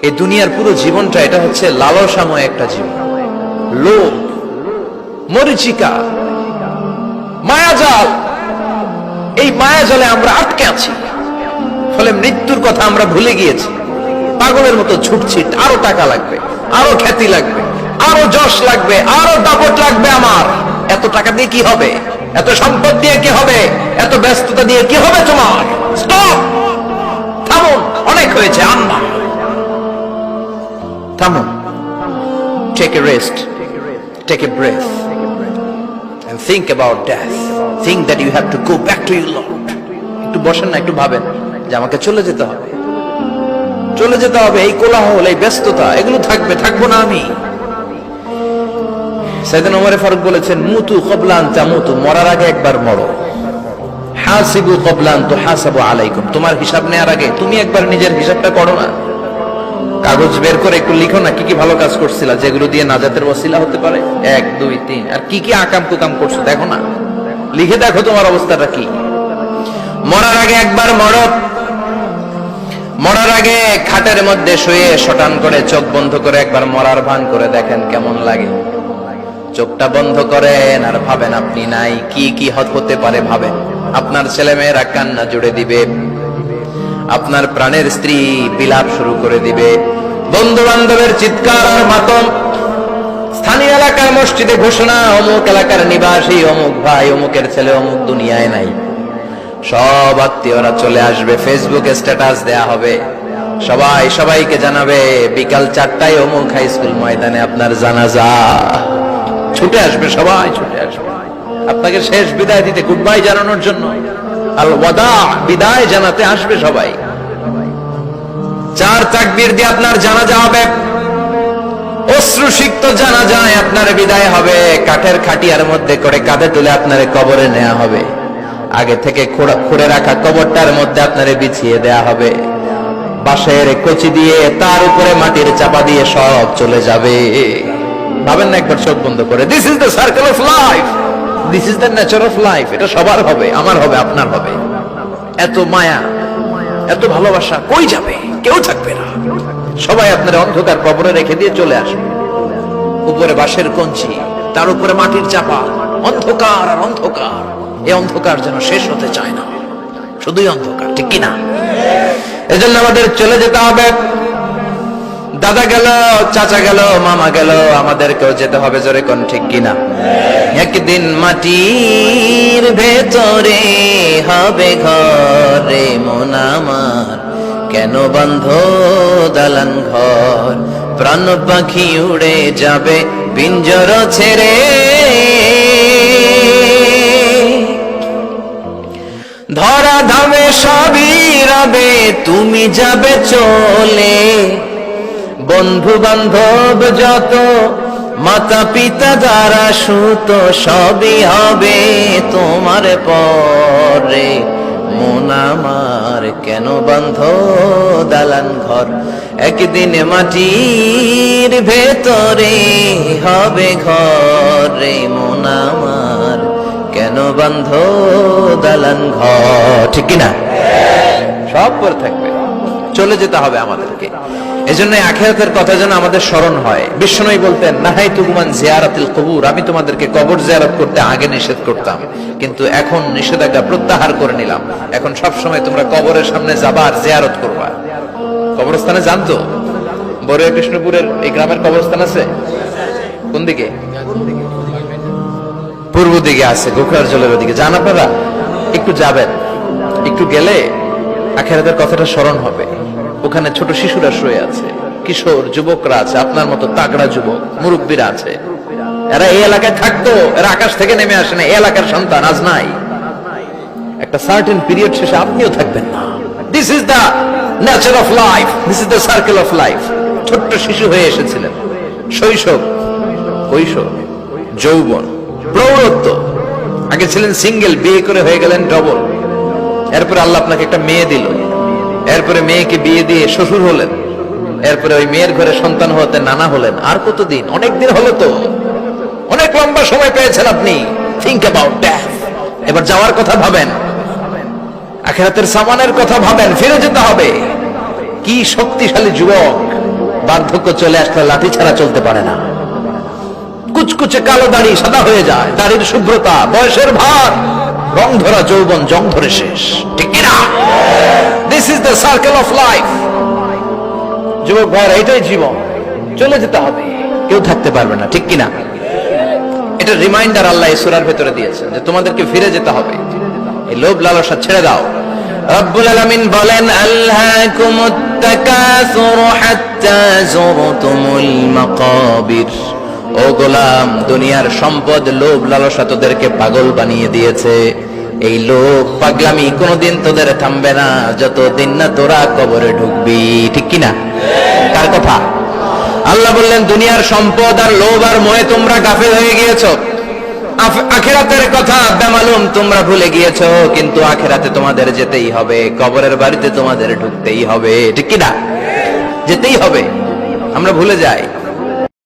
এই দুনিয়ার পুরো জীবনটা এটা হচ্ছে লালসাময় একটা জীবন, লোভ, মরিচিকা, মায়াজাল। এই মায়াজালে আমরা আটকে আছি, ফলে মৃত্যুর কথা আমরা ভুলে গিয়েছি। পাগলের মতো ছুটছি, আরো টাকা লাগবে, আরো খ্যাতি লাগবে, আরো যশ লাগবে, আরো দাপট লাগবে। আমার এত টাকা দিয়ে কি হবে, এত সম্পদ দিয়ে কি হবে, এত ব্যস্ততা দিয়ে কি হবে তোমার? স্টপ, থামুন, অনেক হয়েছে। আম্মা থামুন, take a rest, take a breath and think about death. Think that you have to go back to your Lord. একটু বসেন না, একটু ভাবেন যে আমাকে চলে যেতে হবে, চলে যেতে হবে। এই কোলাহল, এই ব্যস্ততা, এগুলো থাকবে, থাকবো না আমি। সাইয়েদনা ওমর ফারুক বলেছেন, মুতু ক্বাবলা আন তামুতু, মরার আগে একবার মরো। হাসিবু ক্বাবলা আন তুহাসাবু আলাইকুম, তোমার হিসাব নেওয়ার আগে তুমি একবার নিজের হিসাবটা করো না। কাগজ বের করে একটু লিখো না, কি কি ভালো কাজ করছিলা, যেগুলো দিয়ে নাজাতের ওসিলা হতে পারে, 1 2 3, আর কি কি আকাম কুকাম করছো দেখো না, লিখে দেখো তোমার অবস্থাটা কি। মরার আগে একবার মরো। মরার আগে খাটের মধ্যে শুয়ে শটান করে চোখ বন্ধ করে একবার মরার ভান করে দেখেন কেমন লাগে। চোখটা বন্ধ করেন আর ভাবেন আপনি নাই, কি কি হতে পারে ভাবেন। আপনার ছেলে মেয়েরা কান্না জুড়ে দিবে, আপনার প্রাণের স্ত্রী বিলাপ শুরু করে দিবে, বন্ধু বান্ধবের চিৎকার আর মাতম, স্থানীয় এলাকার মসজিদে ঘোষণা, অমুক এলাকার নিবাসী অমুক ভাই অমুকের ছেলে অমুক দুনিয়ায় নাই। সব আত্মীয়রা চলে আসবে, ফেসবুকে স্ট্যাটাস দেয়া হবে, সবাই সবাইকে জানাবে বিকাল 4টায় অমুক হাই স্কুল ময়দানে আপনার জানাজা। ছুটে আসবে, সবাই ছুটে আসবে আপনাকে শেষ বিদায় দিতে, গুড বাই জানানোর জন্য, আল ওয়াদা, বিদায় জানাতে আসবে সবাই। 4 তাকবীর দিয়ে আপনার জানাজা হবে, অশ্রুসিক্ত জানাজায় আপনার বিদায় হবে। কাঠের খাটিয়ার মধ্যে করে কাঁধে তুলে আপনারে কবরে নেওয়া হবে। আগে থেকে খুঁড়ে রাখা কবরটার মধ্যে আপনারে বিছিয়ে দেয়া হবে। বাঁশের কচি দিয়ে তার উপরে মাটির চাপা দিয়ে সব চলে যাবে। ভাবেন না একবার চোখ বন্ধ করে, this is the circle of life, this is the nature of life. এটা সবার হবে, আমার হবে, আপনার হবে। এত মায়া, এত ভালোবাসা কই যাবে? কেউ থাকবে না, সবাই আপনার অন্ধকার কবরে রেখে দিয়ে চলে আসবে। উপরে বাঁশের কঞ্চি, তার উপরে মাটির চাপা, অন্ধকার আর অন্ধকার। এই অন্ধকার যেন শেষ হতে চায় না, শুধুই অন্ধকার, ঠিক কিনা? এজন্য আমাদের চলে যেতে হবে। দাদা গেল, চাচা গেল, মামা গেল, আমাদেরকেও যেতে হবে, জোরে কোন ঠিক কিনা? একদিন মাটির ভেতরে হবে ঘরে মন আমার, কেন বন্ধ দালান ঘর, প্রাণ পাখি উড়ে যাবে পিঞ্জর ছেড়ে। ধরা ধামে সবই রবে, তুমি যাবে চলে। বন্ধু বান্ধব যত, মাতা পিতা দ্বারা সুত, সবই হবে তোমার পরে। মন আমার কেন বন্ধ দালান ঘর, একদিন মাটির ভেতরে হবে ঘরে মন আমার, কেন বন্ধ দালান ঘর, ঠিক কিনা? সব পরে থাকবে, চলে যেতে হবে আমাদেরকে। এজন্য আখিরাতের কথা যেন আমাদের স্মরণ হয়। বিশ্বনবী বলতেন, নাহাইতুকুম আন জিয়ারাতিল কুবুর, আমি তোমাদেরকে কবর জিয়ারত করতে আগে নিষেধ করতাম, কিন্তু এখন নিষেধাজ্ঞা প্রত্যাহার করে নিলাম। এখন সব সময় তোমরা কবরের সামনে যাবা আর জিয়ারত করবা। কবরস্থানে জানতো, বড়ুয়া কৃষ্ণপুরের এই গ্রামের কবরস্থান আছে কোন দিকে? পূর্ব দিকে আছে, গোখরার জলের ওদিকে। যান আপনারা, একটু যাবেন, একটু গেলে আখিরাতের কথাটা স্মরণ হবে। ওখানে ছোট শিশুরা শুয়ে আছে, কিশোর যুবকরা আছে, আপনার মতো তাগড়া যুবক মুরব্বীরা আছে। এরা এই এলাকায় থাকতো, এরা আকাশ থেকে নেমে আসে না, এই এলাকার সন্তান, আজ নাই। একটা সার্টেন পিরিয়ড শেষে আপনিও থাকবেন না। This is the nature of life, this is the circle of life. ছোট্ট শিশু হয়ে এসেছিলেন, শৈশব, কৈশোর, যৌবন, প্রৌঢ়ত্ব। আগে ছিলেন সিঙ্গেল, বিয়ে করে হয়ে গেলেন ডবল। এরপরে আল্লাহ আপনাকে একটা মেয়ে দিল, এরপরে মেয়েকে বিয়ে দিয়ে শ্বশুর হলেন, এরপরে ওই মেয়ের ঘরে সন্তান হতে নানা হলেন। আর কতদিন? অনেক দিন হলো তো, অনেক লম্বা সময় পেয়েছেন আপনি। Think about death. এবার যাওয়ার কথা ভাবেন, আখিরাতের সামানের কথা ভাবেন, ফিরে যেতে হবে। কি শক্তিশালী যুবক, বার্ধক্য চলে আসলে লাঠি ছাড়া চলতে পারে না। কুচকুচে কালো দাড়ি সাদা হয়ে যায়, দাড়ির শুভ্রতা, বয়সের ভার, রং ধরা যৌবন জং ধরে শেষ, ঠিক কিনা? This is the circle of life. যুবক ভাইরা, এটাই জীবন, চলে যেতে হবে, কেউ থাকতে পারবে না, ঠিক কিনা? এটা রিমাইন্ডার আল্লাহ এই সূরার ভেতরে দিয়েছেন যে তোমাদেরকে ফিরে যেতে হবে, এই লোভ লালসা ছেড়ে দাও। রব্বুল আলামিন বলেন, আলহাকুমুত তাকাসুর হাত্তা যুরতুমুল মাকাবির। ও গোলাম, দুনিয়ার সম্পদ, লোভ লালসা তোদেরকে পাগল বানিয়ে দিয়েছে। এই লোভ পাগলামি কোনোদিন তোদের থামবে না যতদিন না তোরা কবরে ঢুকবি, ঠিক কিনা? কার কথা? আল্লাহ বললেন, দুনিয়ার সম্পদ আর লোভ আর মোহে তোমরা গাফেল হয়ে গিয়েছো। আখিরাতের কথা বেমালুম তোমরা ভুলে গিয়েছো, কিন্তু আখিরাতে তোমাদের যেতেই হবে, কবরের বাড়িতে তোমাদের ঢুকতেই হবে, ঠিক কিনা? যেতেই হবে। আমরা ভুলে যাই।